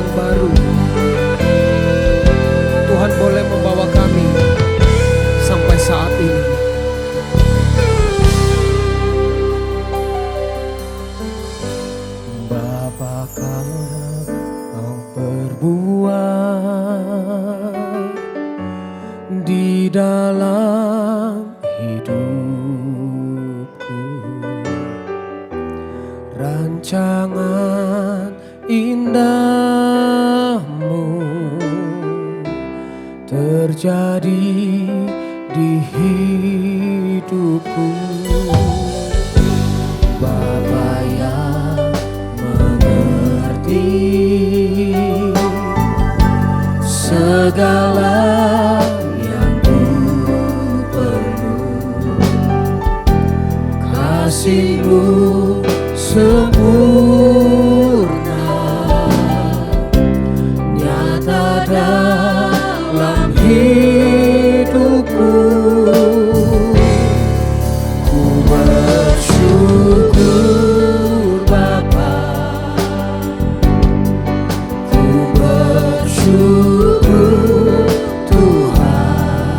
yang baru. Tuhan boleh membawa kami sampai saat ini. Bapa, karena Kau berbuat di dalam hidupku, rancangan indahmu terjadi di hidupku. Bapa yang mengerti segala yang ku perlu, kasih-Mu sempurna nyata dalam hidupku. Ku bersyukur Bapa, ku bersyukur Tuhan,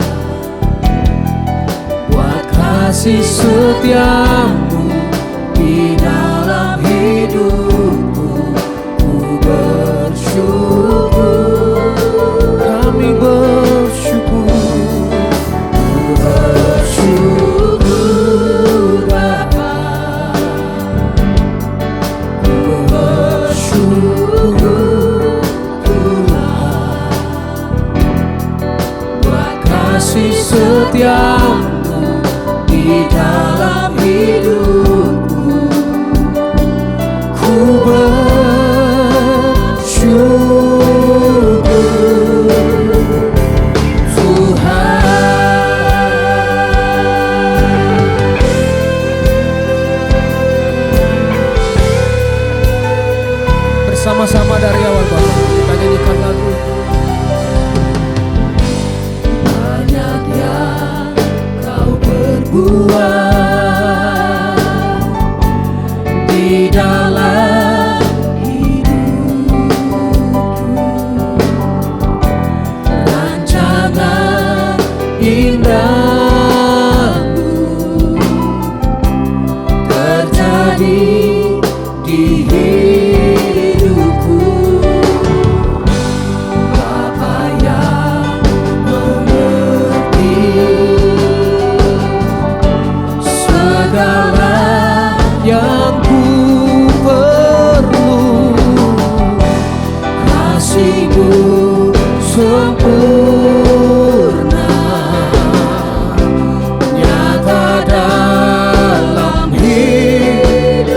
buat kasih setia-Mu di dalam hidupku. Ku bersyukur, kami bersyukur. Ku bersyukur Bapa, ku bersyukur Tuhan, buat kasih setia-Mu di dalam hidupku. Ku bersyukur Tuhan. Bersama-sama dari awal Bapak kita nyanyikan lagu. Banyak yang Kau berbuat di dalam hidupku, rancangan indahmu terjadi di hidupku. Bapa yang mengerti segala yang ku perlu, kasih-Mu sempurna nyata dalam hidup.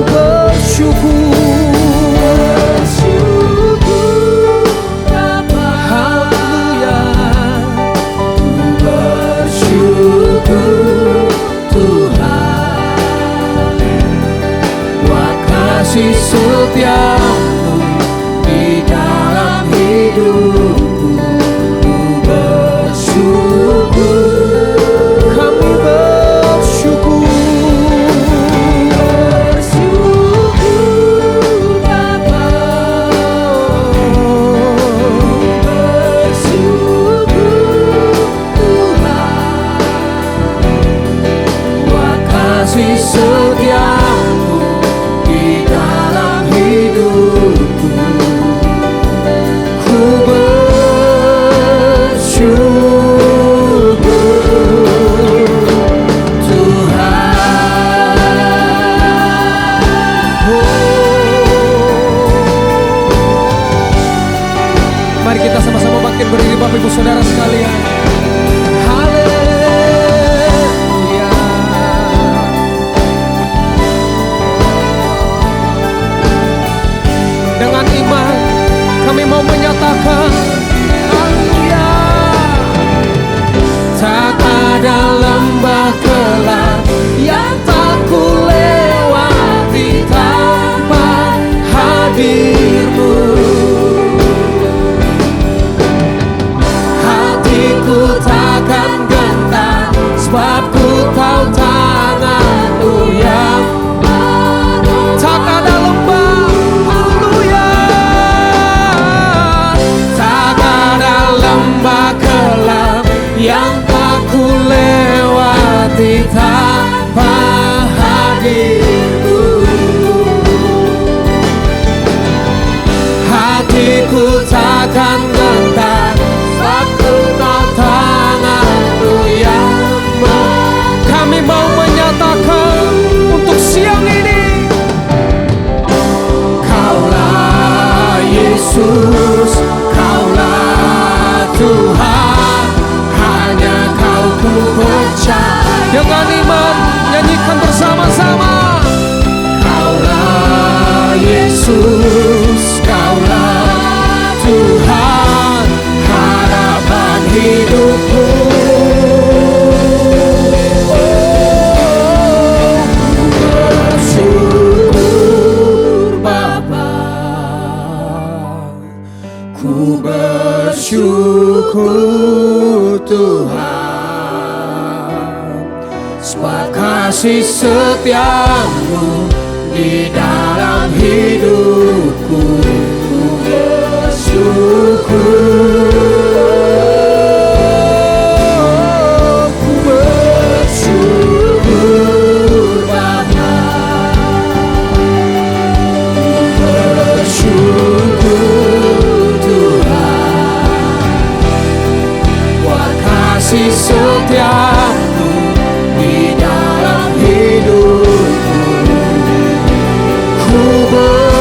Bersyukur Bapa, haleluya. Ku bersyukur Tuhan, buat kasih setia-Mu di dalam hidupku. Ku bersyukur, kami bersyukur. Bersyukur Bapa, bersyukur Tuhan, buat kasih setia-Mu di dalam hidupku. Ku bersyukur Tuhan. Mari kita sama-sama bangkit berdiri Bapak Ibu Saudara sekalian. Haleluya. Dengan iman kami mau menyatakan haleluya. Tak ada lembah gelap yang tak ku lewati tanpa hadir-Mu. Hatiku Yesus, Kaulah Tuhan, harapan hidupku. Bersyukur Bapa, ku bersyukur Tuhan, sebab kasih setiamu di dalam hidupku. Ku bersyukur, ku bersyukur Bapa, ku bersyukur Tuhan, buat kasih setiamu di dalam hidupku. Ku bersyukur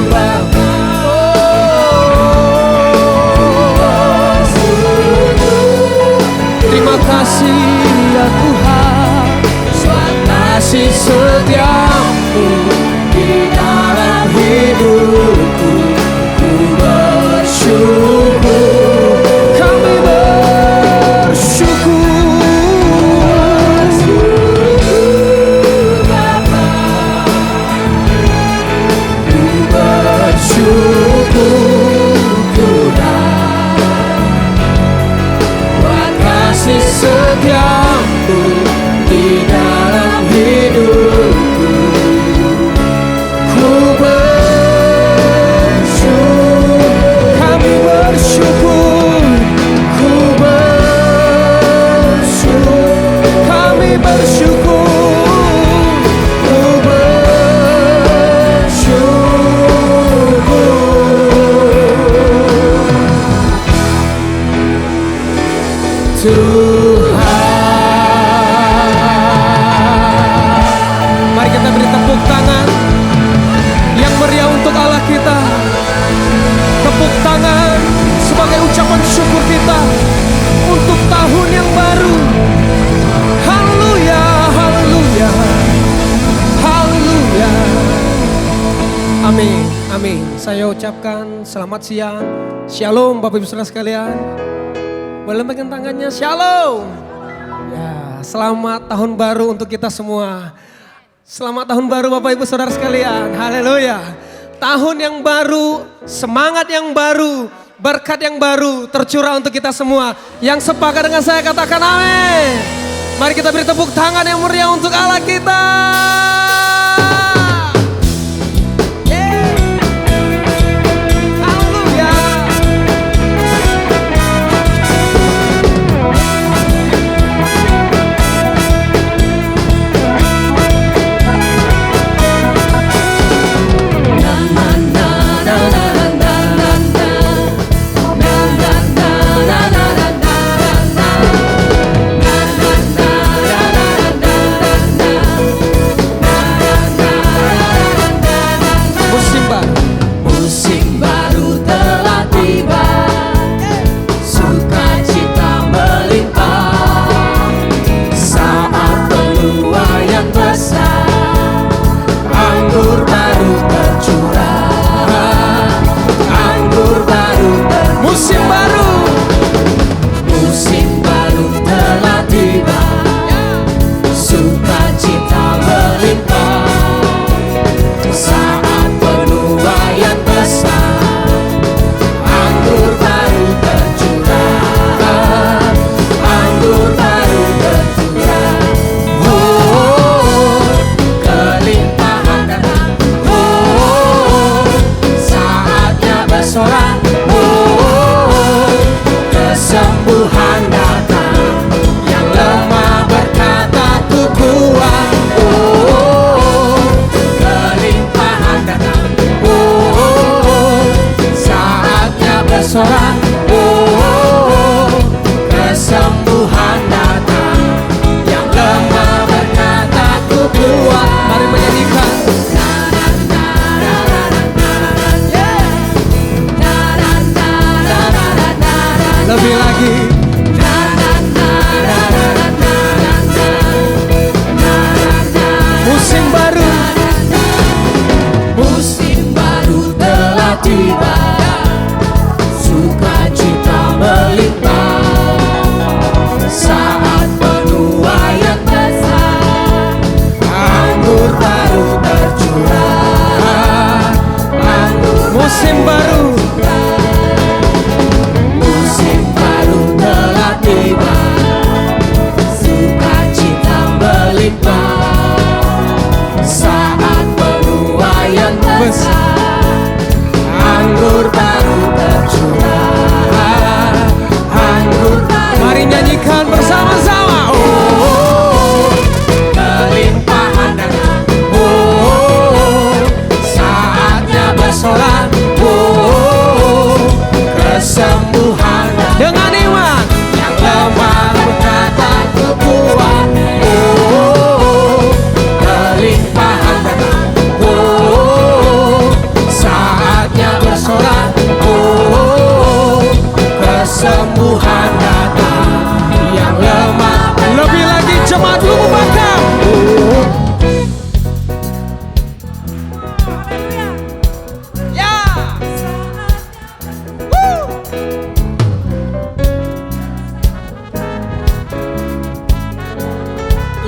Bapa. Terima kasih ya Tuhan, sebab kasih setiamu di dalam hidupku. Ku bersyukur, kami bersyukur Bapa. Ku bersyukur Tuhan, buat kasih setiamu di dalam hidupku. Ku bersyukur, kami bersyukur. Ku bersyukur, kami bersyukur. Ku bersyukur Tuhan. Mari kita beri tepuk tangan yang meriah untuk Allah kita. Tepuk tangan sebagai ucapan syukur kita untuk tahun yang baru. Haleluya, haleluya, haleluya. Amin, amin. Saya ucapkan selamat siang. Shalom Bapak Ibu Saudara sekalian. Boleh pegang tangannya, shalom. Ya, selamat tahun baru untuk kita semua. Selamat tahun baru Bapak Ibu Saudara sekalian. Haleluya. Tahun yang baru, semangat yang baru, berkat yang baru tercurah untuk kita semua. Yang sepakat dengan saya katakan amin. Mari kita beri tepuk tangan yang meriah untuk Allah kita.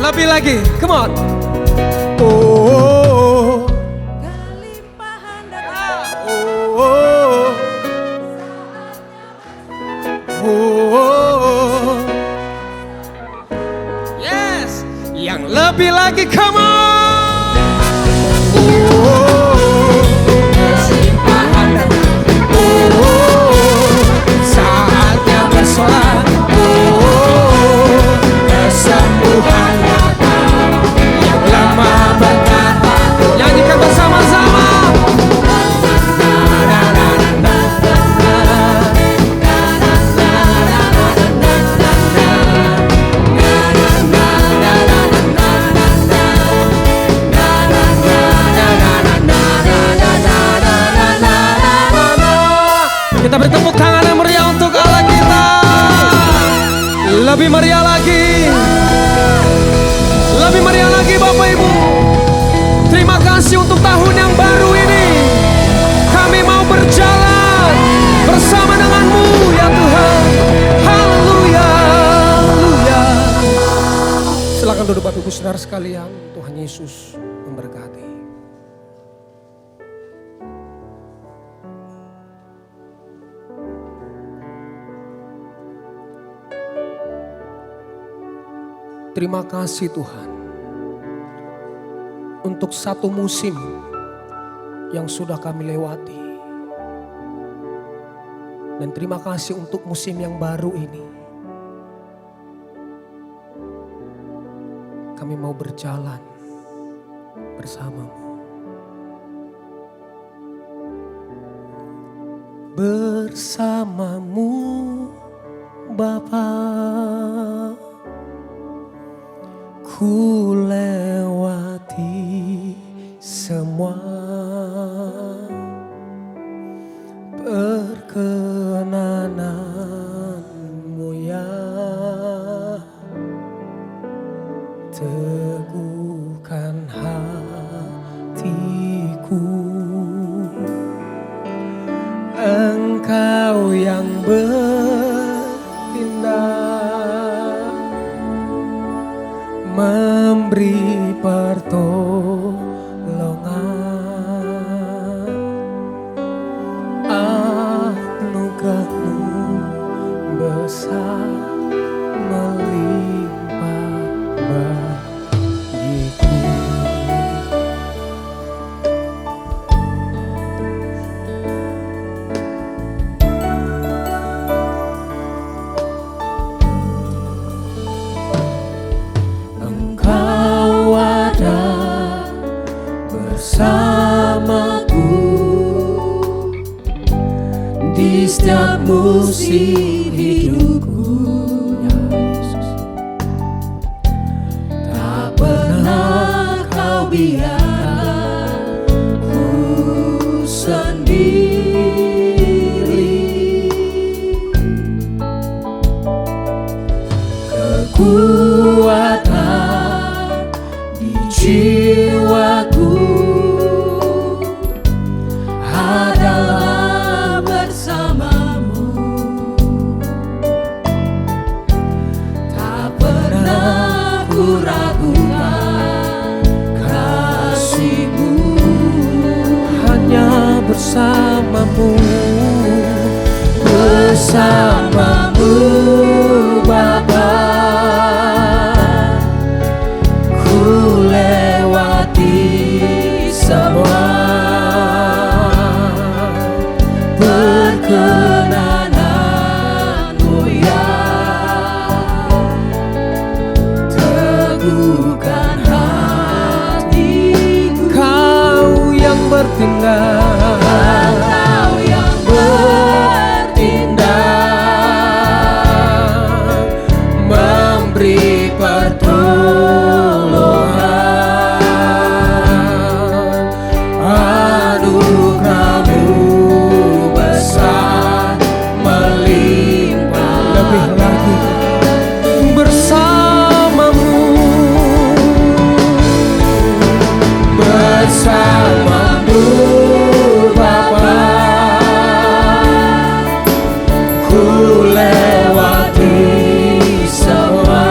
Lebih lagi, come on. Oh, Kelimpahan datang. oh, oh. Yes, yang lebih lagi, come on. Oh, kelimpahan datang. Oh, saatnya bersolat. Oh, kesembuhan datang. Yang lama berkata, nyanyikan bersama-sama. Kita beri tepuk tangan yang meriah untuk Allah kita. Lebih meriah lagi. Lebih meriah lagi Bapak Ibu. Terima kasih untuk tahun yang baru ini. Kami mau berjalan bersama dengan-Mu ya Tuhan. Haleluya, haleluya. Silakan duduk Bapak Ibu Saudara sekalian. Tuhan Yesus memberkati. Terima kasih Tuhan untuk satu musim yang sudah kami lewati. Dan terima kasih untuk musim yang baru ini. Kami mau berjalan bersama-Mu. Bersama-Mu Bapa, ku lewati semua perkenanan-Mu ya. Teguhkan hatiku, Engkau yang bertindak, memberi pertolongan. Anugerah-Mu besar melimpah bagiku. Engkau ada bersamaku di setiap musim hidupku, ya Yesus. Tak pernah Kau biarkan ku sendiri. Kekuatan di jiwaku adalah bersama-Mu. Tak pernah ku ragukan kasih-Mu. Hanya bersama-Mu, bersama-Mu Bapa, ku lewati semua perkenanan-Mu ya. Teguhkan hatiku, Kau yang bertindak, Kau yang bertindak, memberi pertolongan. Anugerah-Mu besar melimpah. Lebih lagi bersama-Mu, bersama-Mu Bapa, ku lewati semua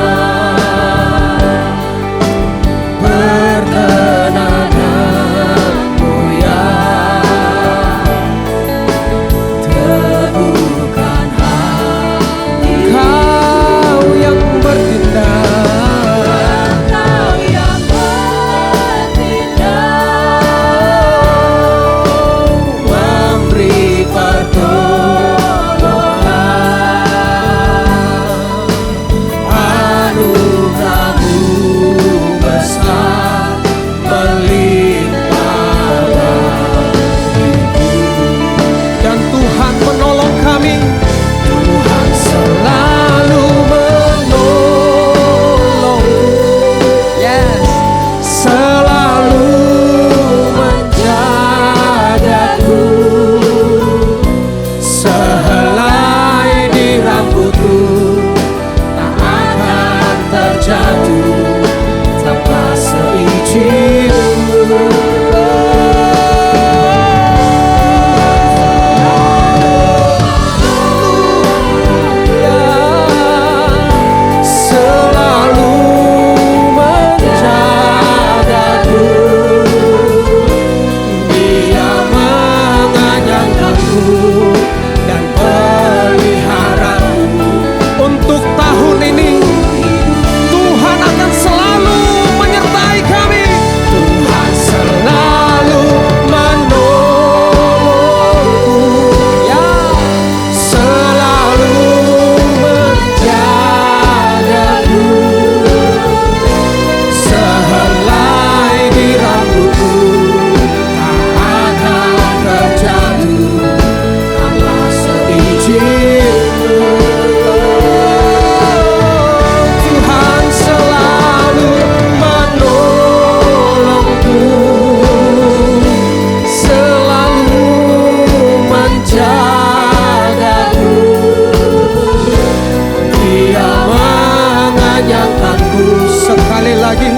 mengenyangkanku. Sekali lagi,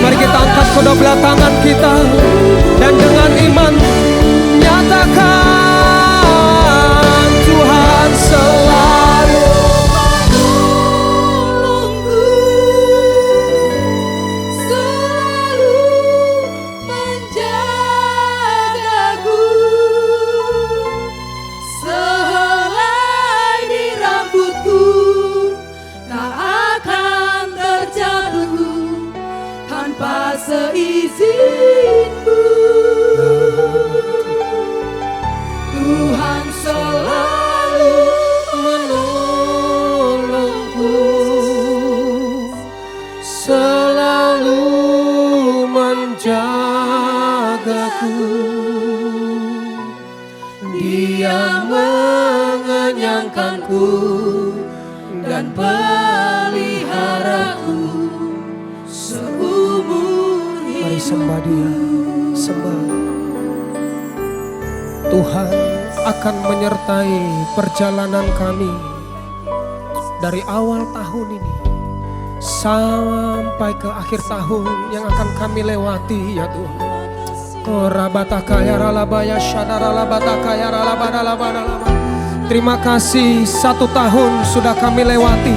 mari kita angkat kedua belah tangan kita dan dengan iman nyatakan Tuhan selalu menolongku, selalu menjagaku. Sehelai di rambutku tak akan terjatuh tanpa seizinku. Tuhan selalu menolongku, selalu menjagaku. Dia mengenyangkanku dan peliharaku seumur hidup. Mari sembah Dia, sembah. Tuhan akan menyertai perjalanan kami dari awal tahun ini sampai ke akhir tahun yang akan kami lewati ya Tuhan. Oh rabataka ya ralabaya syadaralabataka ya ralabadalabadalaba. Terima kasih 1 tahun sudah kami lewati.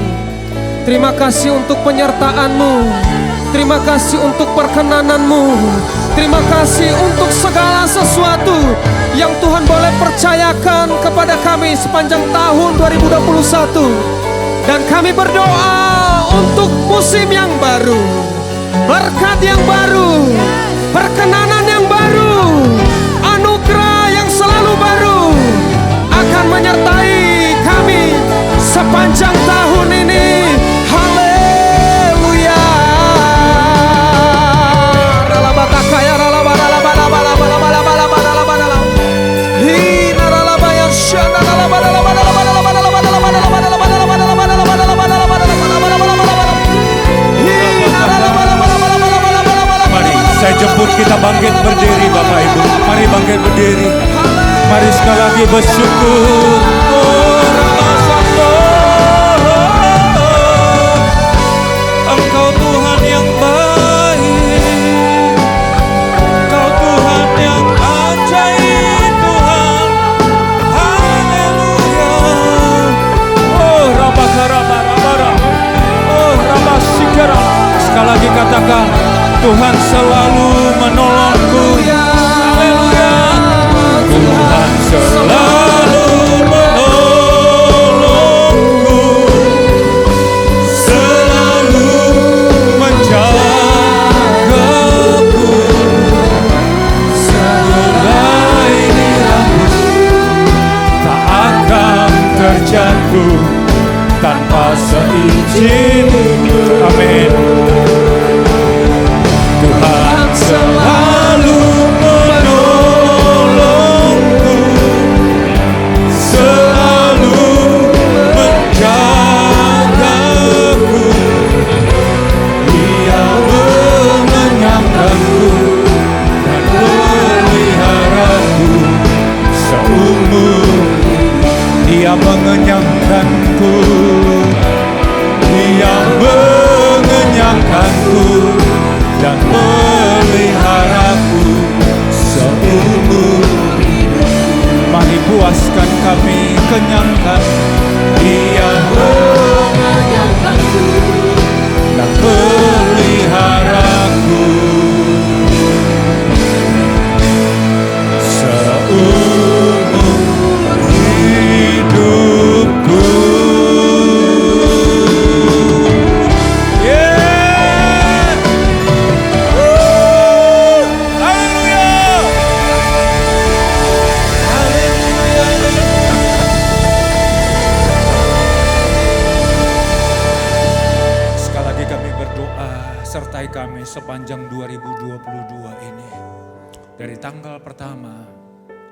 Terima kasih untuk penyertaan-Mu. Terima kasih untuk perkenanan-Mu. Terima kasih untuk segala sesuatu yang Tuhan boleh percayakan kepada kami sepanjang tahun 2021. Dan kami berdoa untuk musim yang baru, berkat yang baru, perkenanan yang baru, anugerah yang selalu baru akan menyertai kami sepanjang tahun ini. Haleluya. Mari saya jemput kita bangkit berdiri Bapak Ibu. Mari bangkit berdiri. Mari sekali lagi bersyukur. Engkau Tuhan yang baik, Engkau Tuhan yang ajaib Tuhan. Haleluya. Oh Rabakara, oh Rabasikara. Sekali lagi katakan, Tuhan selalu menolongku. Haleluya. Tuhan selalu menolongku, selalu menjagaku. Sehelai di rambut tak akan terjatuh tanpa seizinku. Amin. Tuhan selalu menolongku, selalu menjagaku. Dia mengenyangkanku dan peliharaku seumur. Dia mengenyangkanku, Dia mengenyangkanku dan peliharaku seumur hidup. Mari puaskan kami, kenyangkan. Dia mengenyangkanku dan peliharaku seumur hidupku. Sertai kami sepanjang 2022 ini. Dari tanggal pertama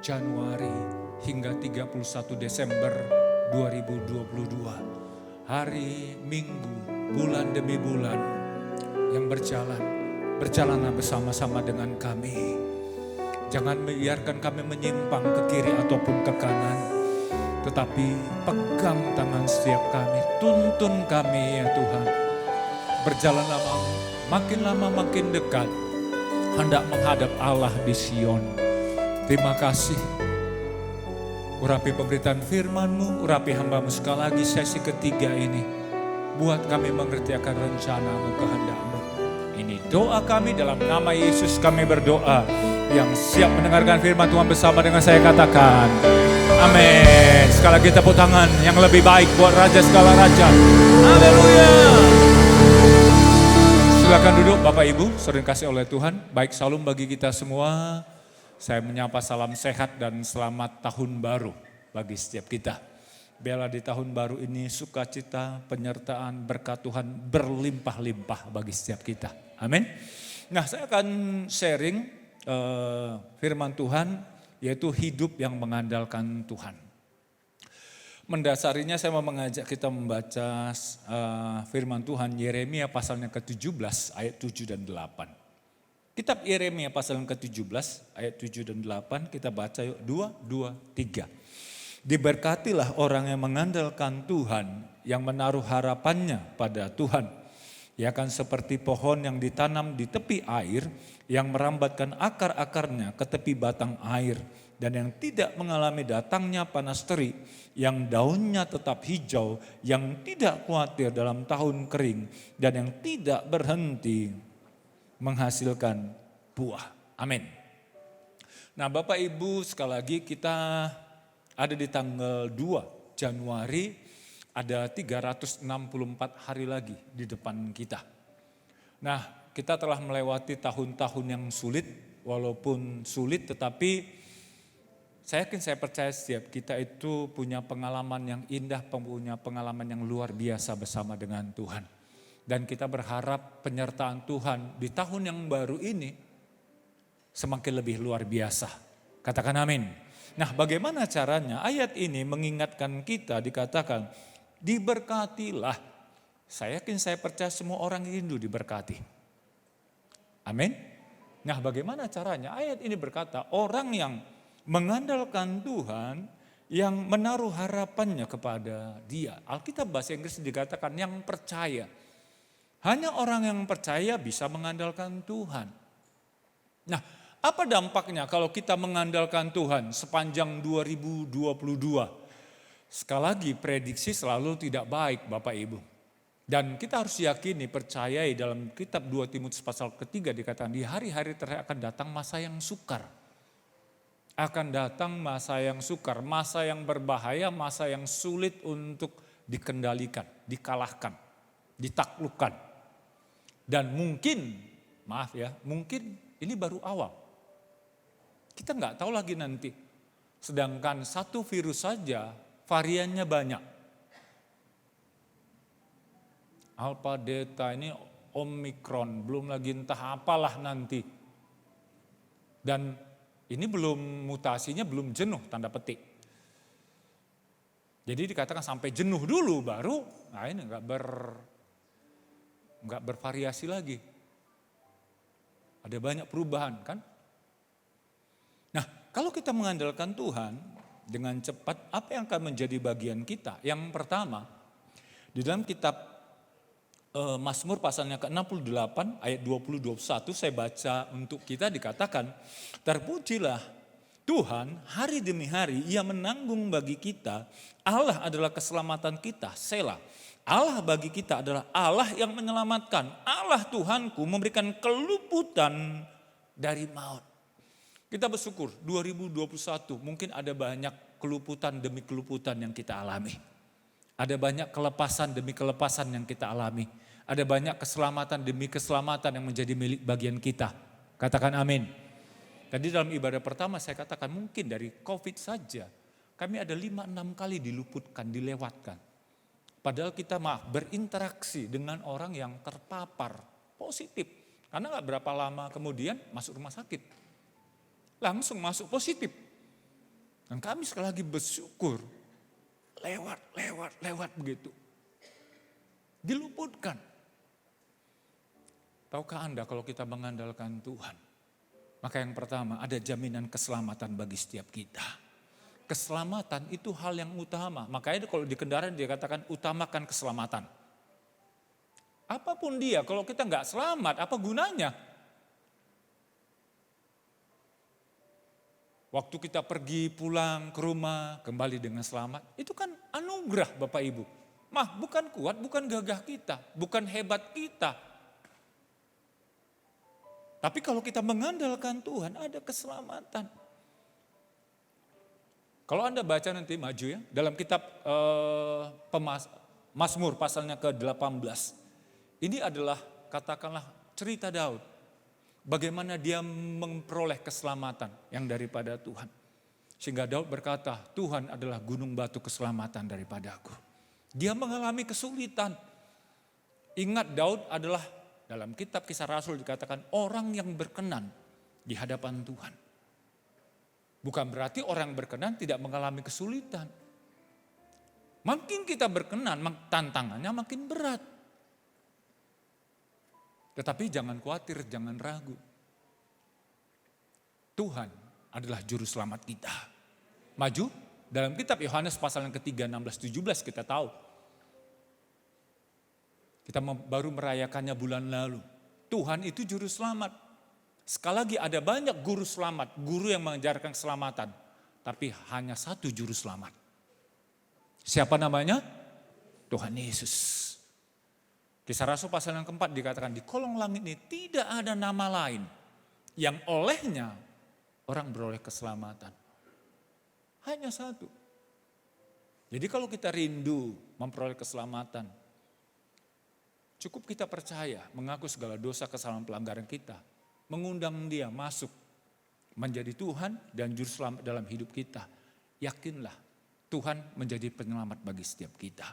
Januari hingga 31 Desember 2022. Hari, minggu, bulan demi bulan yang berjalanlah bersama-sama dengan kami. Jangan biarkan kami menyimpang ke kiri ataupun ke kanan. Tetapi pegang tangan setiap kami, tuntun kami ya Tuhan. berjalan makin lama makin dekat, hendak menghadap Allah di Sion. Terima kasih. Urapi pemberitaan firman-Mu, urapi hamba-Mu sekali lagi sesi ketiga ini. Buat kami mengerti akan rencana-Mu, kehendak-Mu. Ini doa kami dalam nama Yesus kami berdoa. Yang siap mendengarkan firman Tuhan bersama dengan saya katakan, amin. Sekali lagi tepuk tangan yang lebih baik buat Raja segala Raja. Haleluya. Silakan duduk Bapak Ibu, sering kasih oleh Tuhan. Baik, salam bagi kita semua. Saya menyapa salam sehat dan selamat tahun baru bagi setiap kita. Biarlah di tahun baru ini sukacita, penyertaan, berkat Tuhan berlimpah-limpah bagi setiap kita. Amin. Nah, saya akan sharing firman Tuhan, yaitu hidup yang mengandalkan Tuhan. Mendasarinya saya mau mengajak kita membaca firman Tuhan Yeremia pasal yang ke-17 ayat 7 dan 8. Kitab Yeremia pasal yang ke-17 ayat 7 dan 8 kita baca yuk 2, 3. Diberkatilah orang yang mengandalkan Tuhan, yang menaruh harapannya pada Tuhan. Ia akan seperti pohon yang ditanam di tepi air, yang merambatkan akar-akarnya ke tepi batang air, dan yang tidak mengalami datangnya panas terik, yang daunnya tetap hijau, yang tidak khawatir dalam tahun kering, dan yang tidak berhenti menghasilkan buah. Amin. Nah Bapak Ibu, sekali lagi kita ada di tanggal 2 Januari, ada 364 hari lagi di depan kita. Nah kita telah melewati tahun-tahun yang sulit, walaupun sulit tetapi saya percaya setiap kita itu punya pengalaman yang indah, punya pengalaman yang luar biasa bersama dengan Tuhan. Dan kita berharap penyertaan Tuhan di tahun yang baru ini semakin lebih luar biasa. Katakan amin. Nah bagaimana caranya? Ayat ini mengingatkan kita, dikatakan diberkatilah. Saya percaya semua orang rindu diberkati. Amin. Nah bagaimana caranya? Ayat ini berkata orang yang mengandalkan Tuhan, yang menaruh harapannya kepada Dia. Alkitab bahasa Inggris dikatakan yang percaya. Hanya orang yang percaya bisa mengandalkan Tuhan. Nah, apa dampaknya kalau kita mengandalkan Tuhan sepanjang 2022? Sekali lagi prediksi selalu tidak baik Bapak Ibu. Dan kita harus yakini, percayai dalam kitab 2 Timotius pasal ketiga dikatakan di hari-hari terakhir akan datang masa yang sukar. Akan datang masa yang sukar, masa yang berbahaya, masa yang sulit untuk dikendalikan, dikalahkan, ditaklukkan. Dan mungkin, maaf ya, mungkin ini baru awal. Kita nggak tahu lagi nanti. Sedangkan satu virus saja variannya banyak. Alpha, Delta, ini Omikron, belum lagi entah apalah nanti. Dan ini belum mutasinya, belum jenuh tanda petik. Jadi dikatakan sampai jenuh dulu baru, nah ini nggak bervariasi lagi. Ada banyak perubahan kan. Nah kalau kita mengandalkan Tuhan dengan cepat, apa yang akan menjadi bagian kita? Yang pertama, di dalam kitab Mazmur pasalnya ke-68 ayat 20-21 saya baca untuk kita dikatakan, terpujilah Tuhan hari demi hari, Ia menanggung bagi kita, Allah adalah keselamatan kita, Selah. Allah bagi kita adalah Allah yang menyelamatkan, Allah Tuhanku memberikan keluputan dari maut. Kita bersyukur 2021 mungkin ada banyak keluputan demi keluputan yang kita alami. Ada banyak kelepasan demi kelepasan yang kita alami. Ada banyak keselamatan demi keselamatan yang menjadi milik bagian kita. Katakan amin. Tadi dalam ibadah pertama saya katakan mungkin dari COVID saja kami ada 5-6 kali diluputkan, dilewatkan. Padahal kita berinteraksi dengan orang yang terpapar positif. Karena gak berapa lama kemudian masuk rumah sakit. Langsung masuk positif. Dan kami sekali lagi bersyukur lewat begitu. Diluputkan. Tahukah Anda kalau kita mengandalkan Tuhan, maka yang pertama ada jaminan keselamatan bagi setiap kita. Keselamatan itu hal yang utama. Makanya kalau di kendaraan dia katakan utamakan keselamatan. Apapun dia, kalau kita nggak selamat, apa gunanya? Waktu kita pergi pulang ke rumah, kembali dengan selamat, itu kan anugerah Bapak Ibu. Bukan kuat, bukan gagah kita, bukan hebat kita. Tapi kalau kita mengandalkan Tuhan, ada keselamatan. Kalau Anda baca nanti maju ya, dalam kitab Mazmur pasalnya ke-18. Ini adalah katakanlah cerita Daud. Bagaimana dia memperoleh keselamatan yang daripada Tuhan. Sehingga Daud berkata, Tuhan adalah gunung batu keselamatan daripadaku. Dia mengalami kesulitan. Ingat Daud adalah dalam kitab Kisah Rasul dikatakan orang yang berkenan di hadapan Tuhan. Bukan berarti orang berkenan tidak mengalami kesulitan. Makin kita berkenan, tantangannya makin berat. Tetapi jangan khawatir, jangan ragu. Tuhan adalah juru selamat kita. Maju, dalam kitab Yohanes pasal yang ketiga, 16-17 kita tahu. Kita baru merayakannya bulan lalu. Tuhan itu juru selamat. Sekali lagi ada banyak guru selamat, guru yang mengajarkan keselamatan. Tapi hanya satu juru selamat. Siapa namanya? Tuhan Yesus. Kisah Rasul pasal yang keempat dikatakan di kolong langit ini tidak ada nama lain yang olehnya orang beroleh keselamatan. Hanya satu. Jadi kalau kita rindu memperoleh keselamatan, cukup kita percaya, mengaku segala dosa, kesalahan, pelanggaran kita, mengundang dia masuk menjadi Tuhan dan juru selamat dalam hidup kita. Yakinlah Tuhan menjadi penyelamat bagi setiap kita.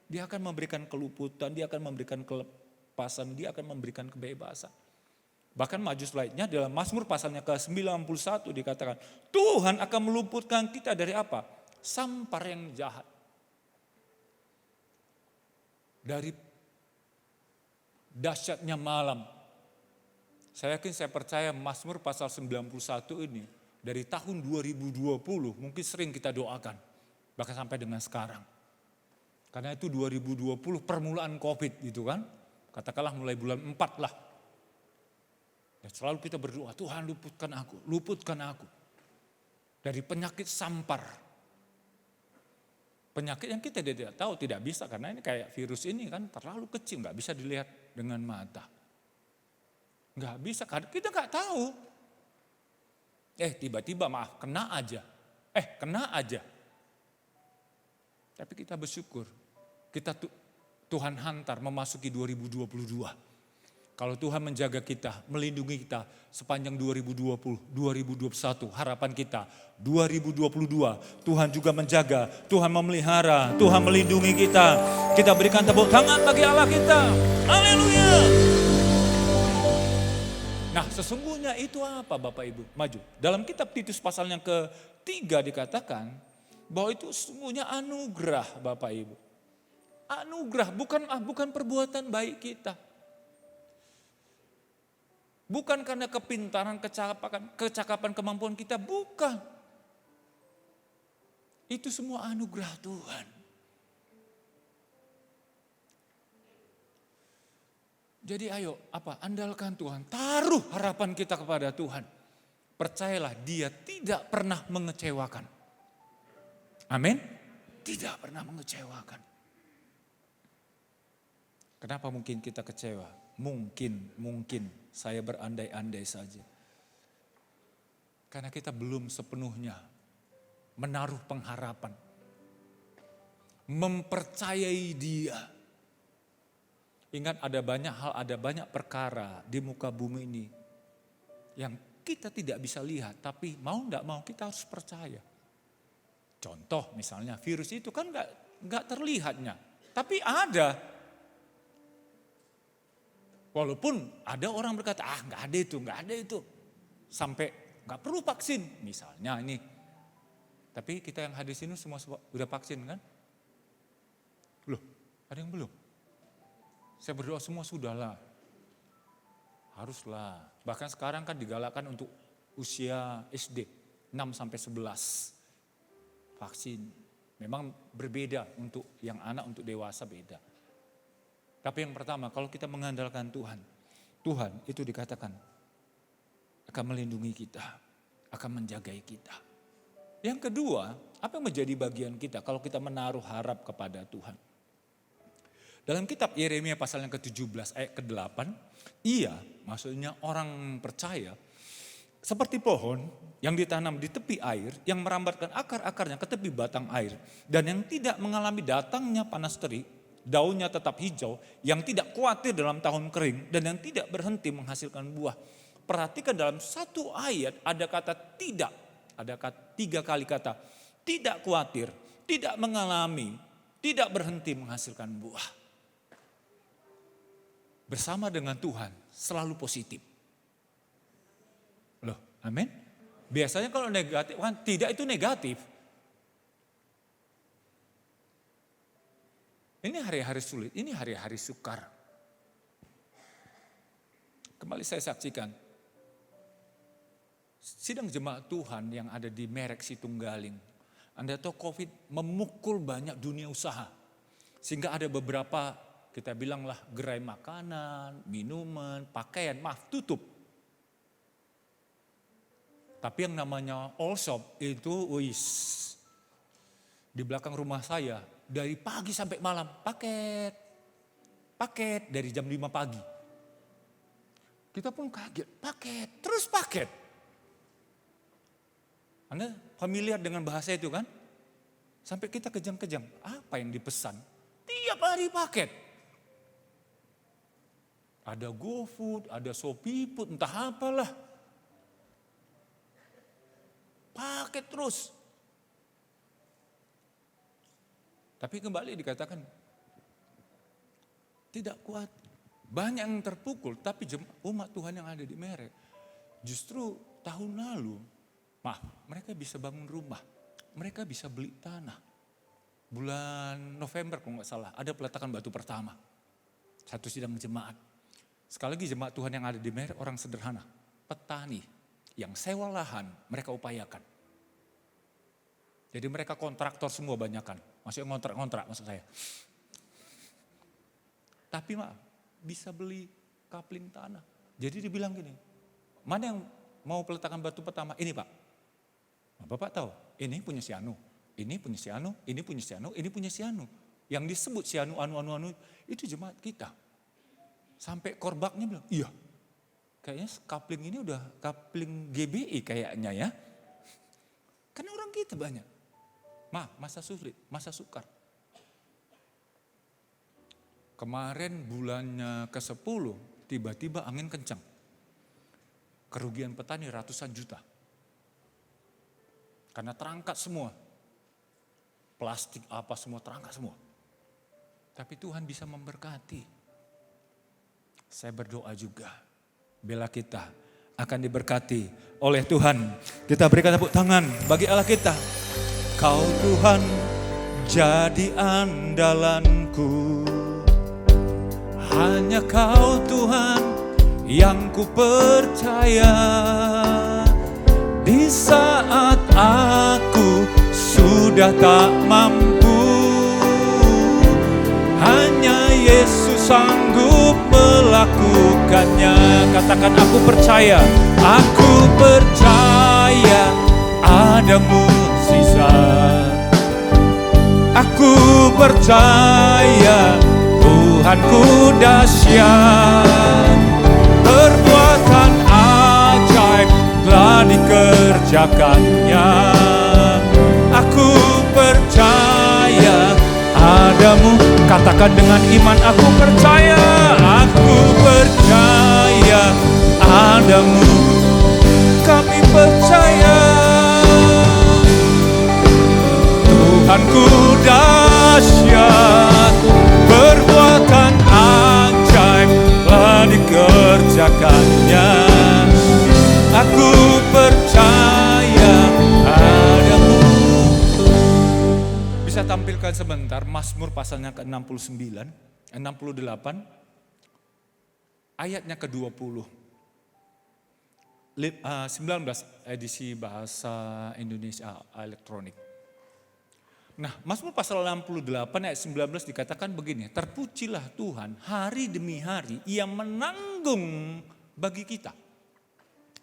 Dia akan memberikan keluputan, dia akan memberikan kelepasan, dia akan memberikan kebebasan. Bahkan maju slide-nya dalam Mazmur pasalnya ke-91 dikatakan, Tuhan akan meluputkan kita dari apa? Sampar yang jahat. Dari dahsyatnya malam. Saya yakin, saya percaya Mazmur pasal 91 ini dari tahun 2020 mungkin sering kita doakan. Bahkan sampai dengan sekarang. Karena itu 2020 permulaan COVID gitu kan. Katakanlah mulai bulan 4 lah. Dan selalu kita berdoa, Tuhan luputkan aku. Dari penyakit sampar. Penyakit yang kita tidak tahu, tidak bisa. Karena ini kayak virus ini kan terlalu kecil, gak bisa dilihat dengan mata. Gak bisa, karena kita gak tahu. Tiba-tiba kena aja. Tapi kita bersyukur. Tuhan hantar memasuki 2022. Kalau Tuhan menjaga kita, melindungi kita sepanjang 2020, 2021, harapan kita 2022. Tuhan juga menjaga, Tuhan memelihara, Tuhan melindungi kita. Kita berikan tepuk tangan bagi Allah kita. Haleluya. Nah, sesungguhnya itu apa Bapak Ibu? Maju. Dalam kitab Titus pasal yang ke-3 dikatakan bahwa itu sesungguhnya anugerah Bapak Ibu. Anugerah, bukan perbuatan baik kita. Bukan karena kepintaran, kecakapan, kemampuan kita, bukan. Itu semua anugerah Tuhan. Jadi ayo, andalkan Tuhan, taruh harapan kita kepada Tuhan. Percayalah, Dia tidak pernah mengecewakan. Amin? Tidak pernah mengecewakan. Kenapa mungkin kita kecewa? Mungkin saya berandai-andai saja. Karena kita belum sepenuhnya menaruh pengharapan. Mempercayai Dia. Ingat ada banyak hal, ada banyak perkara di muka bumi ini. Yang kita tidak bisa lihat, tapi mau enggak mau kita harus percaya. Contoh misalnya virus itu kan enggak terlihatnya. Tapi ada. Walaupun ada orang berkata, nggak ada itu. Sampai nggak perlu vaksin, misalnya ini. Tapi kita yang hadir sini semua udah vaksin kan? Loh, ada yang belum? Saya berdoa semua sudahlah. Haruslah. Bahkan sekarang kan digalakkan untuk usia SD, 6-11. Vaksin. Memang berbeda untuk yang anak, untuk dewasa beda. Tapi yang pertama, kalau kita mengandalkan Tuhan, Tuhan itu dikatakan akan melindungi kita, akan menjagai kita. Yang kedua, apa yang menjadi bagian kita kalau kita menaruh harap kepada Tuhan? Dalam kitab Yeremia pasal yang ke-17 ayat ke-8, maksudnya orang percaya, seperti pohon yang ditanam di tepi air, yang merambatkan akar-akarnya ke tepi batang air, dan yang tidak mengalami datangnya panas terik, daunnya tetap hijau, yang tidak khawatir dalam tahun kering, dan yang tidak berhenti menghasilkan buah. Perhatikan dalam satu ayat ada kata tidak, ada 3 kali kata tidak khawatir, tidak mengalami, tidak berhenti menghasilkan buah. Bersama dengan Tuhan selalu positif. Loh, amin. Biasanya kalau negatif, kan tidak itu negatif. Ini hari-hari sulit, ini hari-hari sukar. Kembali saya saksikan, sidang jemaat Tuhan yang ada di Merek Situnggaling. Anda tahu COVID memukul banyak dunia usaha. Sehingga ada beberapa, kita bilanglah gerai makanan, minuman, pakaian, tutup. Tapi yang namanya all shop itu, di belakang rumah saya, dari pagi sampai malam, paket dari jam 5 pagi. Kita pun kaget, terus paket. Anda familiar dengan bahasa itu kan? Sampai kita kejang-kejang, apa yang dipesan? Tiap hari paket. Ada GoFood, ada ShopeeFood, entah apalah. Paket terus. Tapi kembali dikatakan, tidak kuat. Banyak yang terpukul, tapi umat Tuhan yang ada di Merek. Justru tahun lalu, mereka bisa bangun rumah. Mereka bisa beli tanah. Bulan November kalau nggak salah, ada peletakan batu pertama. Satu sidang jemaat. Sekali lagi jemaat Tuhan yang ada di Merek orang sederhana. Petani yang sewa lahan, mereka upayakan. Jadi mereka kontraktor semua banyakan. Maksudnya ngontrak maksud saya. Tapi bisa beli kapling tanah. Jadi dibilang gini, mana yang mau peletakan batu pertama? Ini Pak. Bapak tahu, ini punya si Anu, ini punya si Anu, ini punya si Anu, ini punya si Anu. Yang disebut si Anu, itu jemaat kita. Sampai korbaknya bilang, iya. Kayaknya kapling ini udah kapling GBI kayaknya ya. Karena orang kita banyak. Masa sulit, masa sukar. Kemarin bulannya ke-10, tiba-tiba angin kencang. Kerugian petani ratusan juta. Karena terangkat semua. Plastik apa semua terangkat semua. Tapi Tuhan bisa memberkati. Saya berdoa juga. Bela kita akan diberkati oleh Tuhan. Kita berikan tepuk tangan bagi Allah kita. Kau Tuhan jadi andalanku. Hanya Kau Tuhan yang ku percaya. Di saat aku sudah tak mampu, hanya Yesus sanggup melakukannya. Katakan aku percaya ada mukjizat. Aku percaya Tuhanku dahsyat, perbuatan ajaib telah dikerjakannya. Aku percaya adamu, katakan dengan iman, aku percaya adamu, kami percaya Tuhanku dahsyat, perbuatan ajaib telah dikerjakannya. Aku percaya adamu. Bisa tampilkan sebentar Mazmur pasalnya ke-69, 68, ayatnya ke-20. 19 edisi bahasa Indonesia elektronik. Nah, Mazmur pasal 68 ayat 19 dikatakan begini, terpujilah Tuhan hari demi hari, Ia menanggung bagi kita.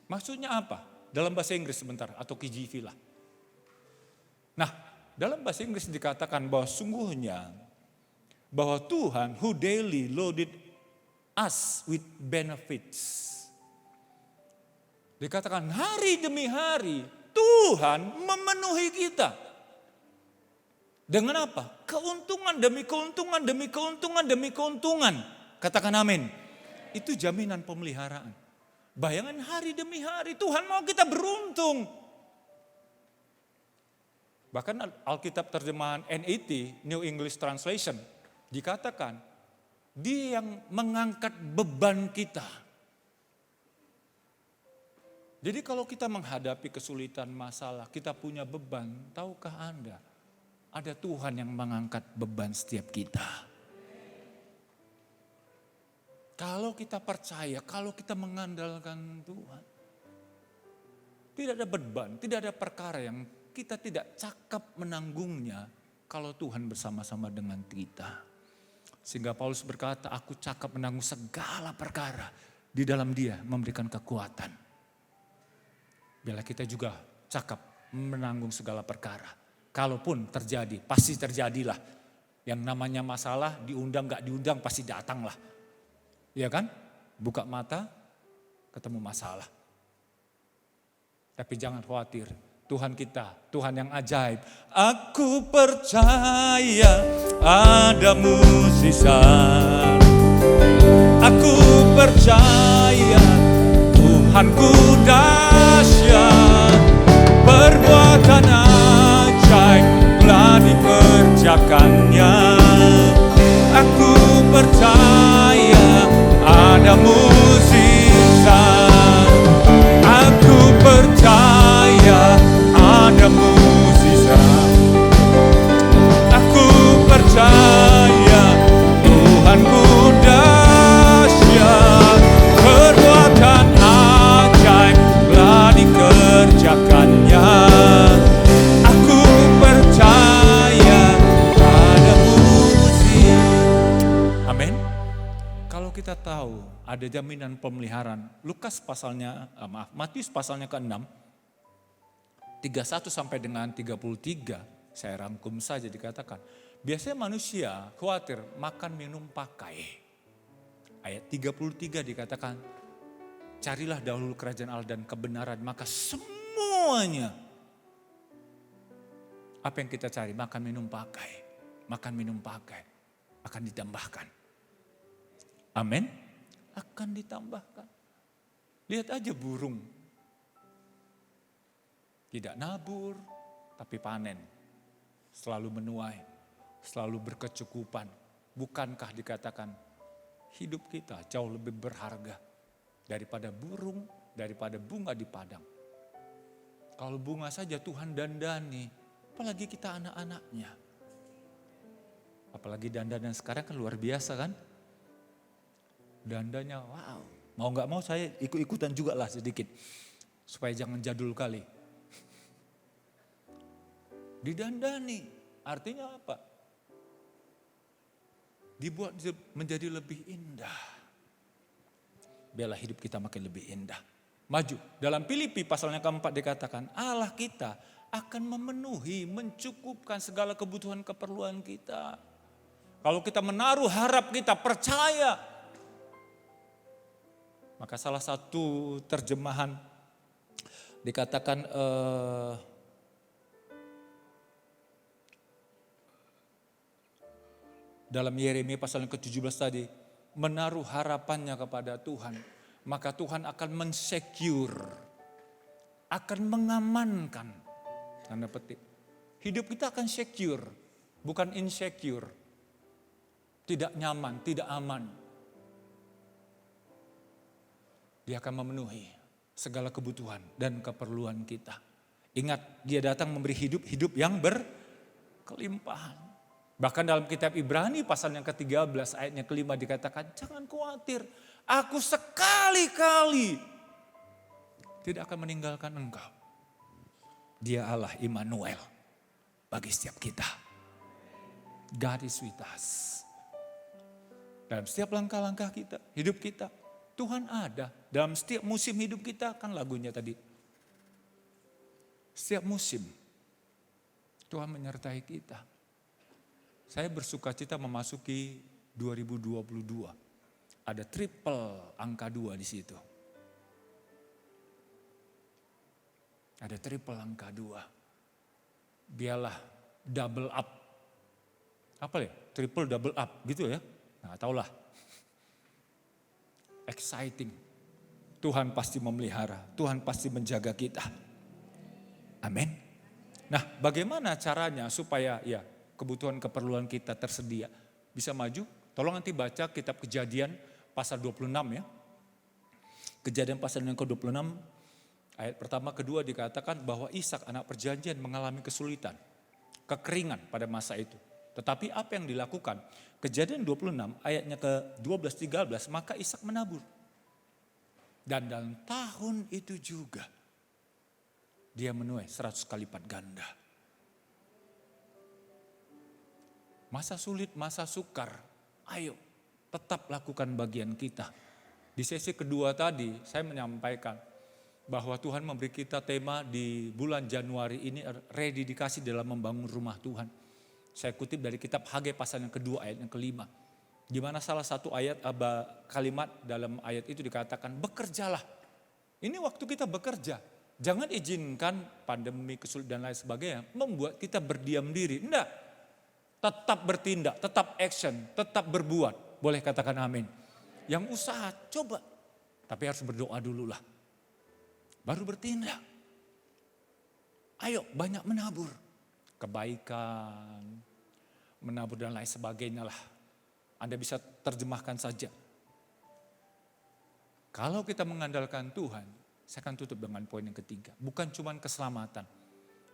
Maksudnya apa? Dalam bahasa Inggris sebentar, atau KJV lah. Nah, dalam bahasa Inggris dikatakan bahwa sungguhnya, bahwa Tuhan who daily loaded us with benefits. Dikatakan hari demi hari, Tuhan memenuhi kita. Dengan apa? Keuntungan demi keuntungan, demi keuntungan, demi keuntungan. Katakan amin. Itu jaminan pemeliharaan. Bayangan hari demi hari, Tuhan mau kita beruntung. Bahkan Alkitab terjemahan NET, New English Translation, dikatakan, Dia yang mengangkat beban kita. Jadi kalau kita menghadapi kesulitan masalah, kita punya beban, tahukah Anda? Ada Tuhan yang mengangkat beban setiap kita. Kalau kita percaya, kalau kita mengandalkan Tuhan. Tidak ada beban, tidak ada perkara yang kita tidak cakap menanggungnya kalau Tuhan bersama-sama dengan kita. Sehingga Paulus berkata, aku cakap menanggung segala perkara di dalam Dia memberikan kekuatan. Bila kita juga cakap menanggung segala perkara. Kalaupun terjadi, pasti terjadilah. Yang namanya masalah, diundang gak diundang pasti datang lah. Iya kan? Buka mata, ketemu masalah. Tapi jangan khawatir, Tuhan kita, Tuhan yang ajaib. Aku percaya ada mukjizat. Aku percaya Tuhanku dahsyat. Perbuatan ajaib telah dikerjakannya. Aku percaya ada mukjizat. Aku percaya ada mukjizat. Aku percaya Tuhanku dahsyat. Perbuatan ajaib telah dikerjakannya. Aku percaya ada mukjizat. Amin. Kalau kita tahu ada jaminan pemeliharaan, Matius pasalnya ke-6, 31 sampai dengan 33, saya rangkum saja dikatakan. Biasanya manusia khawatir makan, minum, pakai. Ayat 33 dikatakan, carilah dahulu kerajaan Allah dan kebenaran, maka semuanya. Apa yang kita cari? Makan, minum, pakai. Makan, minum, pakai. Akan ditambahkan. Amin. Akan ditambahkan. Lihat aja burung. Tidak nabur, tapi panen. Selalu menuai, selalu berkecukupan. Bukankah dikatakan hidup kita jauh lebih berharga daripada burung, daripada bunga di padang. Kalau bunga saja Tuhan dandani, apalagi kita anak-anaknya. Apalagi dandanan sekarang kan luar biasa kan. Dandanya wow, mau gak mau saya ikut-ikutan juga lah sedikit. Supaya jangan jadul kali. Didandani, artinya apa? Dibuat menjadi lebih indah. Biarlah hidup kita makin lebih indah. Maju, dalam Filipi pasalnya ke-4 dikatakan, Allah kita akan memenuhi, mencukupkan segala kebutuhan keperluan kita. Kalau kita menaruh harap kita, percaya. Maka salah satu terjemahan dikatakan dalam Yeremia pasal yang ke-17 tadi, menaruh harapannya kepada Tuhan, maka Tuhan akan mensecure, akan mengamankan. Tanda petik. Hidup kita akan secure, bukan insecure. Tidak nyaman, tidak aman. Dia akan memenuhi segala kebutuhan dan keperluan kita. Ingat, Dia datang memberi hidup yang berkelimpahan. Bahkan dalam kitab Ibrani pasal yang ke-13 ayatnya ke-5 dikatakan, jangan khawatir, aku sekali-kali tidak akan meninggalkan engkau. Dia Allah Immanuel bagi setiap kita. God is with us. Dalam setiap langkah-langkah kita, hidup kita, Tuhan ada. Dalam setiap musim hidup kita, kan lagunya tadi. Setiap musim, Tuhan menyertai kita. Saya bersuka cita memasuki 2022. Ada triple angka 2 di situ. Ada triple angka 2. Biarlah double up. Apa ya? Triple double up gitu ya. Nah, taulah. Exciting. Tuhan pasti memelihara, Tuhan pasti menjaga kita. Amin. Nah, bagaimana caranya supaya ya kebutuhan keperluan kita tersedia? Bisa maju? Tolong nanti baca kitab Kejadian pasal 26 ya. Kejadian pasal yang ke-26 ayat pertama kedua dikatakan bahwa Ishak anak perjanjian mengalami kesulitan, kekeringan pada masa itu. Tetapi apa yang dilakukan? Kejadian 26 ayatnya ke-12-13, maka Ishak menabur. Dan dalam tahun itu juga dia menuai 100 kali lipat ganda. Masa sulit, masa sukar, ayo tetap lakukan bagian kita. Di sesi kedua tadi saya menyampaikan bahwa Tuhan memberi kita tema di bulan Januari ini, ready dikasih dalam membangun rumah Tuhan. Saya kutip dari kitab Hagai pasal yang kedua ayat yang kelima. Di mana salah satu kalimat dalam ayat itu dikatakan bekerjalah. Ini waktu kita bekerja. Jangan izinkan pandemi, kesulitan dan lain sebagainya membuat kita berdiam diri. Enggak. Tetap bertindak, tetap action, tetap berbuat. Boleh katakan amin. Yang usaha coba. Tapi harus berdoa dulu lah. Baru bertindak. Ayo banyak menabur. Kebaikan, menabur dan lain sebagainya lah. Anda bisa terjemahkan saja. Kalau kita mengandalkan Tuhan, saya akan tutup dengan poin yang ketiga. Bukan cuma keselamatan,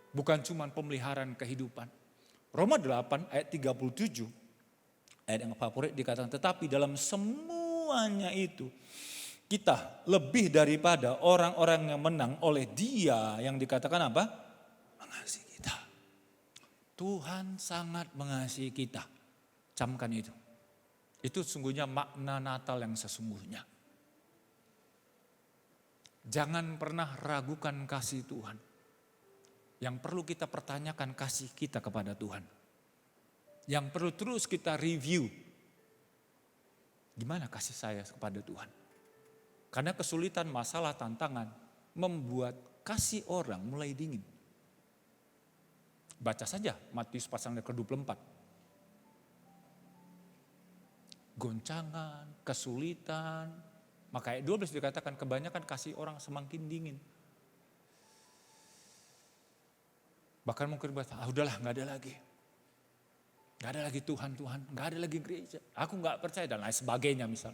bukan cuma pemeliharaan kehidupan. Roma 8 ayat 37, ayat yang favorit dikatakan, tetapi dalam semuanya itu, kita lebih daripada orang-orang yang menang oleh Dia yang dikatakan apa? Mengasihi kita. Tuhan sangat mengasihi kita. Camkan itu. Itu sungguhnya makna Natal yang sesungguhnya. Jangan pernah ragukan kasih Tuhan. Yang perlu kita pertanyakan kasih kita kepada Tuhan. Yang perlu terus kita review. Gimana kasih saya kepada Tuhan? Karena kesulitan, masalah, tantangan membuat kasih orang mulai dingin. Baca saja Matius pasal yang ke-24. Goncangan, kesulitan. Maka ayat 12 dikatakan kebanyakan kasih orang semakin dingin. Bahkan mungkin udahlah gak ada lagi. Gak ada lagi Tuhan, gak ada lagi gereja. Aku gak percaya dan lain sebagainya misal.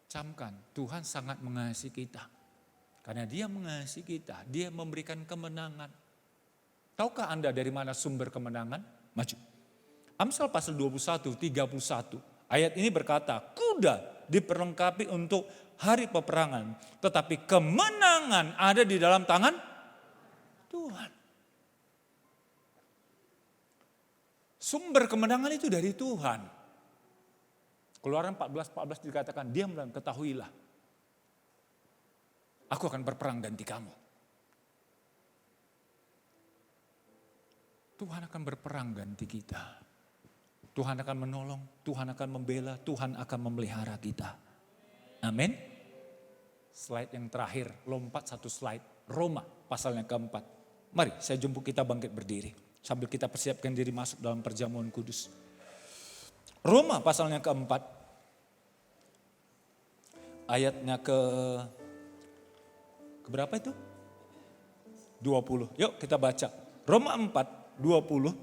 Camkan, Tuhan sangat mengasihi kita. Karena Dia mengasihi kita, Dia memberikan kemenangan. Tahukah Anda dari mana sumber kemenangan? Maju. Amsal pasal 21, 31. Ayat ini berkata, kuda diperlengkapi untuk hari peperangan. Tetapi kemenangan ada di dalam tangan Tuhan. Sumber kemenangan itu dari Tuhan. Keluaran 14 dikatakan, diam dan ketahuilah. Aku akan berperang ganti kamu. Tuhan akan berperang ganti kita. Tuhan akan menolong, Tuhan akan membela, Tuhan akan memelihara kita. Amin. Slide yang terakhir, lompat satu slide. Roma pasal yang keempat. Mari saya jemput kita bangkit berdiri. Sambil kita persiapkan diri masuk dalam perjamuan kudus. Roma pasal yang keempat. Ayatnya ke berapa itu? 20. Yuk kita baca. Roma 4, 20,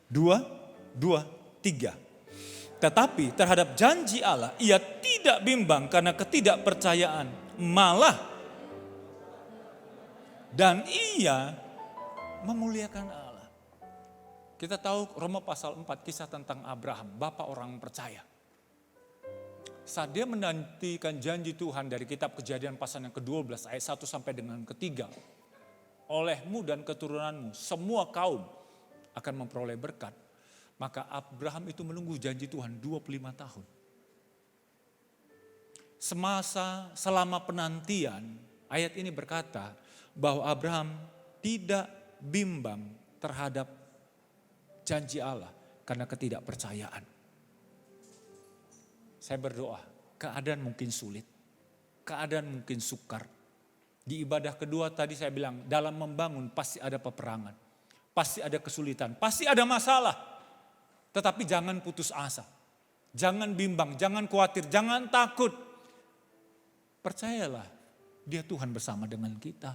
2, 3. Tetapi terhadap janji Allah ia tidak bimbang karena ketidakpercayaan. Malah dan ia memuliakan Allah. Kita tahu Roma pasal 4 kisah tentang Abraham, bapak orang percaya. Saat dia menantikan janji Tuhan dari kitab Kejadian pasal yang ke-12 ayat 1 sampai dengan ke-3. Olehmu dan keturunanmu semua kaum akan memperoleh berkat. Maka Abraham itu menunggu janji Tuhan 25 tahun. Selama penantian, ayat ini berkata bahwa Abraham tidak bimbang terhadap janji Allah karena ketidakpercayaan. Saya berdoa, keadaan mungkin sulit, keadaan mungkin sukar. Di ibadah kedua tadi saya bilang, dalam membangun pasti ada peperangan, pasti ada kesulitan, pasti ada masalah. Tetapi jangan putus asa, jangan bimbang, jangan khawatir, jangan takut. Percayalah, dia Tuhan bersama dengan kita.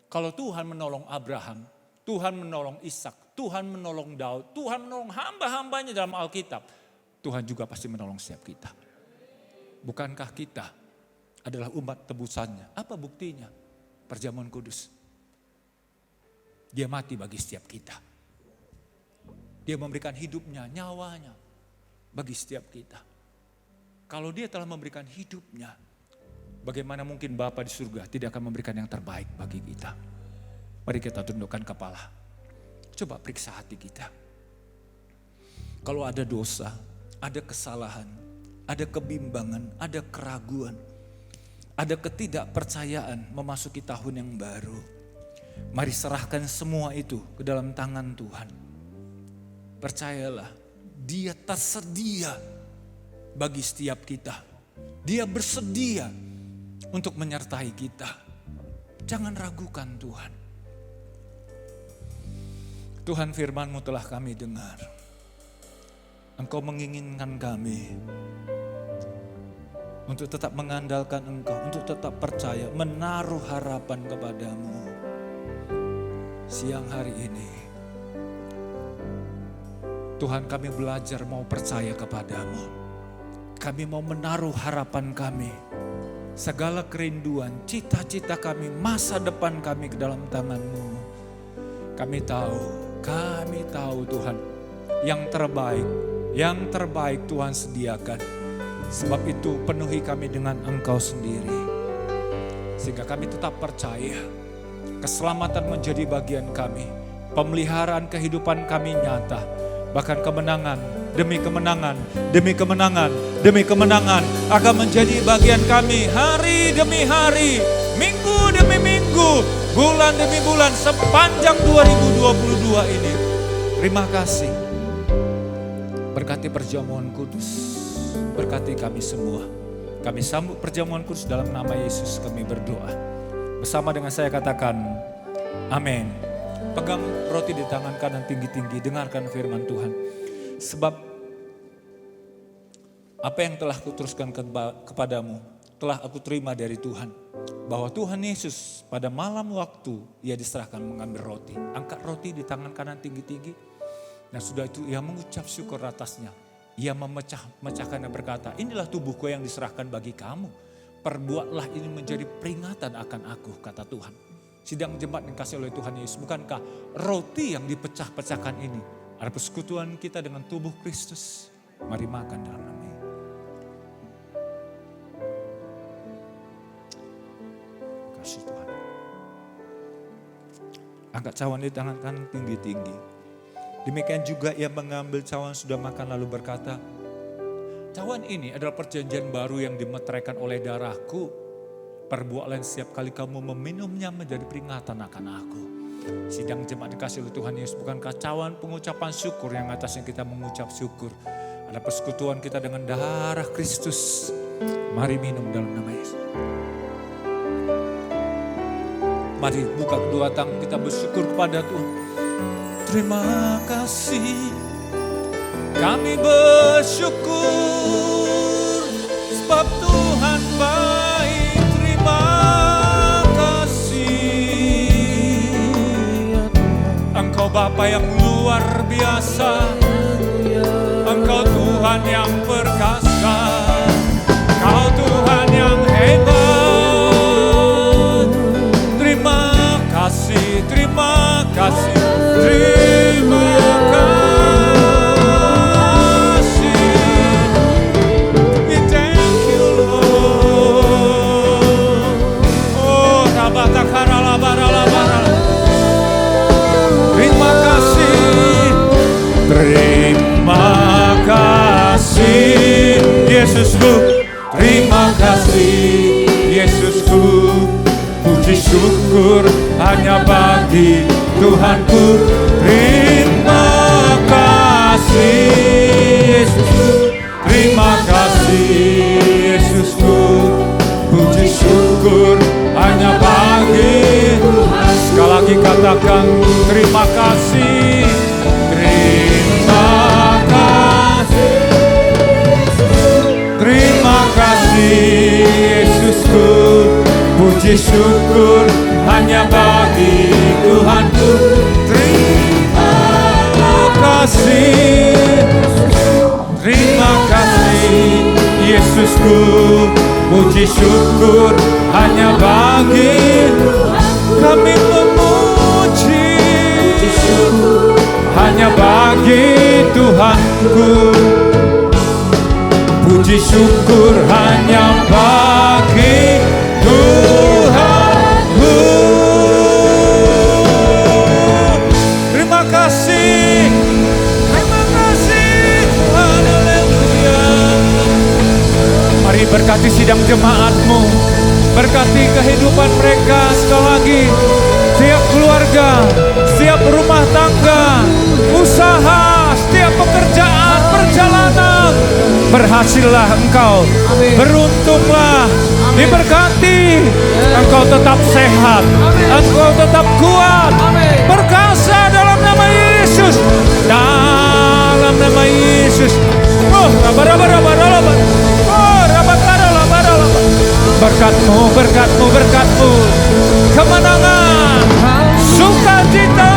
Kalau Tuhan menolong Abraham, Tuhan menolong Ishak, Tuhan menolong Daud, Tuhan menolong hamba-hambanya dalam Alkitab, Tuhan juga pasti menolong setiap kita. Bukankah kita adalah umat tebusannya? Apa buktinya? Perjamuan kudus. Dia mati bagi setiap kita. Dia memberikan hidupnya, nyawanya bagi setiap kita. Kalau dia telah memberikan hidupnya, bagaimana mungkin Bapa di surga tidak akan memberikan yang terbaik bagi kita? Mari kita tundukkan kepala. Coba periksa hati kita. Kalau ada dosa, ada kesalahan, ada kebimbangan, ada keraguan, ada ketidakpercayaan memasuki tahun yang baru. Mari serahkan semua itu ke dalam tangan Tuhan. Percayalah, Dia tersedia bagi setiap kita. Dia bersedia untuk menyertai kita. Jangan ragukan Tuhan. Tuhan, firman-Mu telah kami dengar. Engkau menginginkan kami untuk tetap mengandalkan Engkau, untuk tetap percaya, menaruh harapan kepada-Mu. Siang hari ini, Tuhan, kami belajar mau percaya kepada-Mu. Kami mau menaruh harapan kami, segala kerinduan, cita-cita kami, masa depan kami ke dalam tangan-Mu. Kami tahu Tuhan, yang terbaik Tuhan sediakan. Sebab itu penuhi kami dengan Engkau sendiri. Sehingga kami tetap percaya, keselamatan menjadi bagian kami, pemeliharaan kehidupan kami nyata. Bahkan kemenangan demi kemenangan, demi kemenangan, demi kemenangan akan menjadi bagian kami hari demi hari, minggu demi minggu, bulan demi bulan sepanjang 2022 ini. Terima kasih. Berkati perjamuan kudus, berkati kami semua. Kami sambut perjamuan kudus dalam nama Yesus kami berdoa. Bersama dengan saya katakan, amin. Pegang roti di tangan kanan tinggi-tinggi, dengarkan firman Tuhan. Sebab apa yang telah kuteruskan kepadamu, telah aku terima dari Tuhan. Bahwa Tuhan Yesus pada malam waktu Ia diserahkan mengambil roti. Angkat roti di tangan kanan tinggi-tinggi. Dan sudah itu Ia mengucap syukur atasnya. Ia memecahkan dan berkata, inilah tubuhku yang diserahkan bagi kamu. Perbuatlah ini menjadi peringatan akan aku, kata Tuhan. Sidang jemaat yang dikasihi oleh Tuhan Yesus, bukankah roti yang dipecah-pecahkan ini ada persekutuan kita dengan tubuh Kristus? Mari makan dalam nama-Nya. Kasih Tuhan. Angkat cawan di tangan kanan tinggi-tinggi. Demikian juga Ia mengambil cawan sudah makan lalu berkata, cawan ini adalah perjanjian baru yang dimeteraikan oleh darahku. Perbuatlah setiap kali kamu meminumnya menjadi peringatan akan aku. Sidang jemaat dikasihi oleh Tuhan Yesus, bukankah cawan pengucapan syukur yang atasnya kita mengucap syukur. Ada persekutuan kita dengan darah Kristus. Mari minum dalam nama Yesus. Mari buka kedua tangan kita bersyukur kepada Tuhan. Terima kasih, kami bersyukur sebab Tuhan baik. Terima kasih, Engkau Bapa yang luar biasa, Engkau Tuhan yang perkasa, Kau Tuhan yang hebat. Terima kasih, terima kasih, terima kasih. We thank you Lord. Oh, rabatakara labara labara. Terima kasih. terima kasih Yesusku. Puji syukur hanya bagi Tuhanku. Terima kasih Yesusku, terima kasih Yesusku. Puji syukur hanya bagi Tuhan. Sekali lagi katakan terima kasih. Terima kasih, terima kasih Yesusku. Puji syukur hanya bagi Tuhanku. Terima kasih, terima kasih Yesusku. Puji syukur hanya bagi kami memuji. Hanya bagi Tuhanku. Puji syukur hanya bagi Tuhanku. Terima kasih, terima kasih Tuhan, haleluya. Mari berkati sidang jemaat-Mu, berkati kehidupan mereka sekali lagi. Setiap keluarga, setiap rumah tangga, usaha, setiap pekerjaan, perjalanan, berhasillah engkau, beruntunglah, diberkati, engkau tetap sehat, engkau tetap kuat, perkasa dalam nama Yesus, dalam nama Yesus. Berkat-Mu, berkat-Mu, berkat-Mu, kemenangan, sukacita,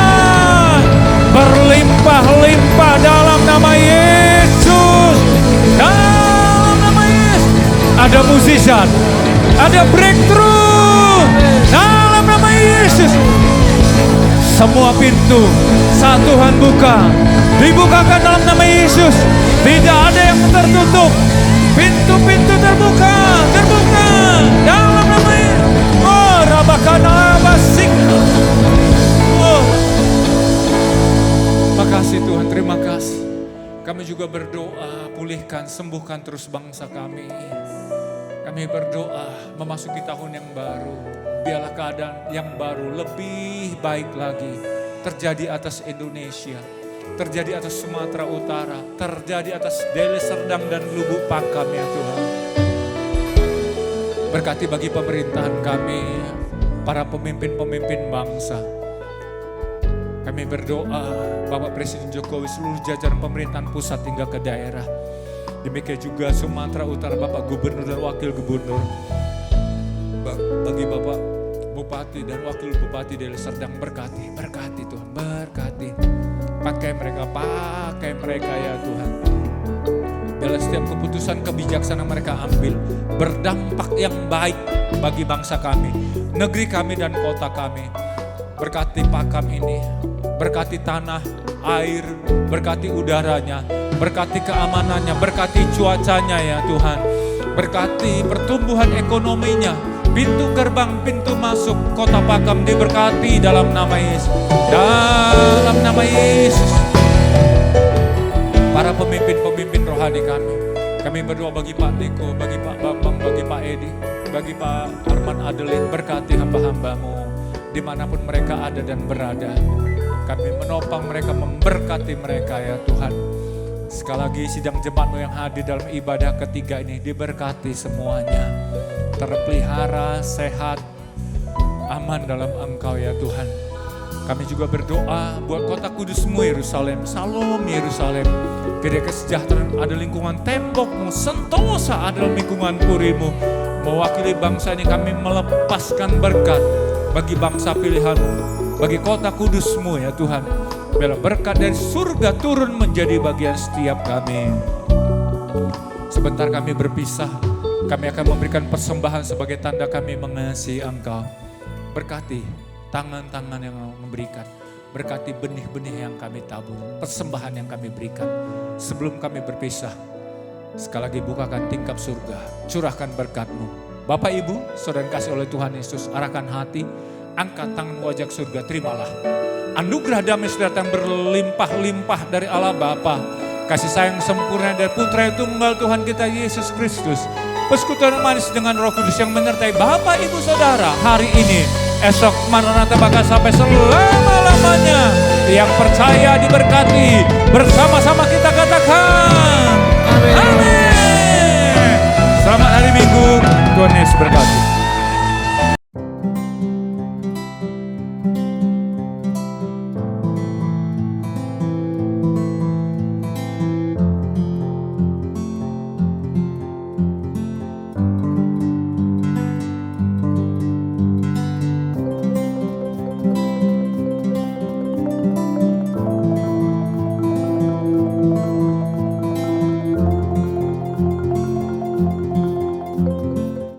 berlimpah-limpah dalam nama Yesus. Dalam nama Yesus. Ada mukjizat, ada breakthrough. Dalam nama Yesus. Semua pintu saat Tuhan buka, dibukakan dalam nama Yesus. Tidak ada yang tertutup. Pintu-pintu terbuka, terbuka dalam nama Yesus. Oh, Rabakana Basik. Oh. Makasih Tuhan, terima kasih. Kami juga berdoa, pulihkan, sembuhkan terus bangsa kami. Kami berdoa memasuki tahun yang baru. Biarlah keadaan yang baru lebih baik lagi terjadi atas Indonesia, terjadi atas Sumatera Utara, terjadi atas Deli Serdang dan Lubuk Pakam ya Tuhan. Berkati bagi pemerintahan kami, para pemimpin-pemimpin bangsa. Kami berdoa Bapak Presiden Jokowi, seluruh jajaran pemerintahan pusat hingga ke daerah. Demikian juga Sumatera Utara, Bapak Gubernur dan Wakil Gubernur. Bagi Bapak Bupati dan Wakil Bupati Deli Serdang, berkati, berkati Tuhan, berkati. Pakai mereka ya Tuhan. Biarlah setiap keputusan kebijaksanaan mereka ambil berdampak yang baik bagi bangsa kami, negeri kami dan kota kami. Berkati Pakam ini, berkati tanah, air, berkati udaranya, berkati keamanannya, berkati cuacanya ya Tuhan. Berkati pertumbuhan ekonominya, pintu gerbang, pintu masuk kota Pakam diberkati dalam nama Yesus. Dalam nama Yesus. Para pemimpin-pemimpin rohani kami berdoa bagi Pak Deko, bagi Pak Bambang, bagi Pak Edi, bagi Pak Arman Adeline, berkati hamba-hambamu dimanapun mereka ada dan berada. Kami menopang mereka, memberkati mereka ya Tuhan. Sekali lagi sidang jemaat-Mu yang hadir dalam ibadah ketiga ini diberkati semuanya. Terpelihara, sehat, aman dalam Engkau ya Tuhan. Kami juga berdoa buat kota kudus-Mu Yerusalem. Salam Yerusalem. Gereja kesejahteraan ada lingkungan tembok-Mu. Sentosa ada lingkungan puri-Mu. Mewakili bangsa ini kami melepaskan berkat bagi bangsa pilihan-Mu. Bagi kota kudus-Mu ya Tuhan. Biarlah berkat dari surga turun menjadi bagian setiap kami. Sebentar kami berpisah. Kami akan memberikan persembahan sebagai tanda kami mengasihi Engkau. Berkati tangan-tangan yang memberikan. Berkati benih-benih yang kami tabur. Persembahan yang kami berikan. Sebelum kami berpisah, sekali lagi bukakan tingkap surga. Curahkan berkat-Mu. Bapak Ibu, saudara kasih oleh Tuhan Yesus, arahkan hati, angkat tangan wajah surga, terimalah. Anugerah damai sejahtera yang berlimpah-limpah dari Allah Bapa, kasih sayang sempurna dari Putra yang Tunggal Tuhan kita Yesus Kristus, persekutuan manis dengan Roh Kudus yang menyertai Bapak Ibu Saudara hari ini, esok, Maranatha bahkan sampai selama-lamanya. Yang percaya diberkati, bersama-sama kita katakan Amin. amin. Selamat hari Minggu, Tuhan Yesus berkati.